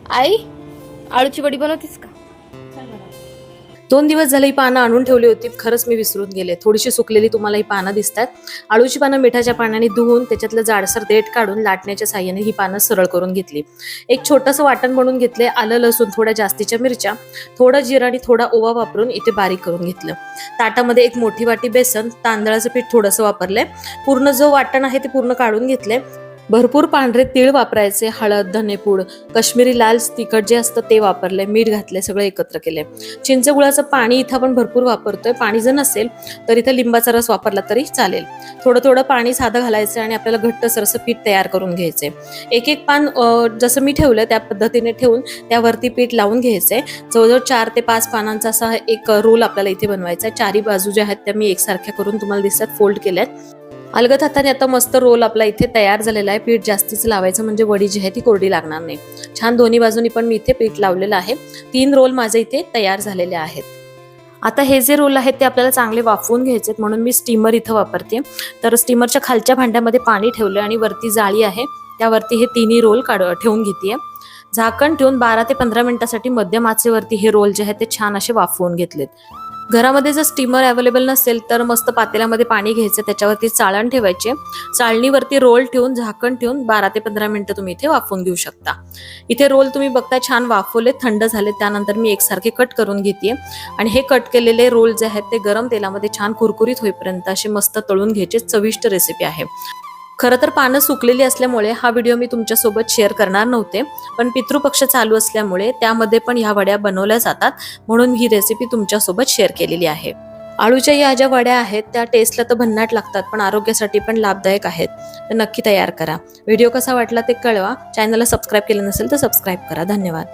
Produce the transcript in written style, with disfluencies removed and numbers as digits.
आई आळूची वडी बनवतीस का? 2 दिवस झाले ही पानं आणून ठेवली होती. खरंच मी विसरून गेले. थोडीशी सुकलेली तुम्हाला ही पानं दिसतात. आळूची पानं मिठाच्या पाण्याने धुवून त्याच्यातलं जाडसर देठ काढून लाटण्याच्या साह्याने ही पानं सरळ करून घेतली. एक छोटंसं वाटण बनवून घेतले. आलं लसूण, थोड्या जास्तीच्या मिरच्या, थोडं जिरं आणि थोडा ओवा वापरून इथे बारीक करून घेतलं. ताटामध्ये एक मोठी वाटी बेसन, तांदळाचं पीठ थोडंसं वापरलंय. पूर्ण जो वाटण आहे ते पूर्ण काढून घेतले. भरपूर पांढरे तीळ वापरायचे, हळद, धनेपूड, काश्मीरी लाल तिखट जे असतं ते वापरले, मीठ घातले, सगळं एकत्र केले. चिंचगुळाचं पाणी इथं आपण भरपूर वापरतोय. पाणी जर नसेल तर इथं लिंबाचा रस वापरला तरी चालेल. थोडं थोडं पाणी साधं घालायचं आणि आपल्याला घट्ट सरसं पीठ तयार करून घ्यायचंय. एक एक पान जसं मी ठेवलं त्या पद्धतीने ठेवून त्यावरती पीठ लावून घ्यायचंय. जवळजवळ 4 ते 5 पानांचा असा एक रोल आपल्याला इथे बनवायचा आहे. चारी बाजू ज्या आहेत त्या मी एकसारख्या करून तुम्हाला दिसतात फोल्ड केल्यात. अलगद हाताने आता मस्त रोल आपला इथे तयार झालेला आहे. पीठ जास्तीच लावायचं म्हणजे वडी जी आहे ती कोरडी लागणार नाही. छान दोन्ही बाजूनी पण मी इथे पीठ लावलेलं आहे. 3 रोल माझे इथे तयार झालेले आहेत. आता हे जे रोल आहेत ते आपल्याला चांगले वाफवून घ्यायचे म्हणून मी स्टीमर इथं वापरते. तर स्टीमरच्या खालच्या भांड्यामध्ये पाणी ठेवलं आणि वरती जाळी आहे त्यावरती हे तिन्ही रोल ठेवून घेतेय. झाकण ठेवून 12 ते 15 मिनिटासाठी मध्यम आचेवरती हे रोल जे आहेत ते छान असे वाफवून घेतलेत. घरामध्ये जर स्टीमर अवेलेबल नसेल तर मस्त पातेल्यामध्ये पाणी घ्यायचं, त्याच्यावरती चाळण ठेवायचे. चाळणीवरती रोल ठेवून झाकण ठेवून 12 ते 15 मिनिटं तुम्ही इथे वाफवून घेऊ शकता. इथे रोल तुम्ही बघता छान वाफवले, थंड झाले. त्यानंतर मी एकसारखे कट करून घेते आणि हे कट केलेले रोल जे आहेत ते गरम तेलामध्ये छान कुरकुरीत होईपर्यंत असे मस्त तळून घ्यायचे. चविष्ट रेसिपी आहे. खरं तर पानं सुकलेली असल्यामुळे हा व्हिडिओ मी तुमच्यासोबत शेअर करणार नव्हते, पण पितृपक्ष चालू असल्यामुळे त्यामध्ये पण ह्या वड्या बनवल्या जातात म्हणून ही रेसिपी तुमच्यासोबत शेअर केलेली आहे. आळूच्या या ज्या वड्या आहेत त्या टेस्टला तर भन्नाट लागतात पण आरोग्यासाठी पण लाभदायक आहेत. तर नक्की तयार करा. व्हिडिओ कसा वाटला ते कळवा. चॅनलला सबस्क्राईब केलं नसेल तर सबस्क्राईब करा. धन्यवाद.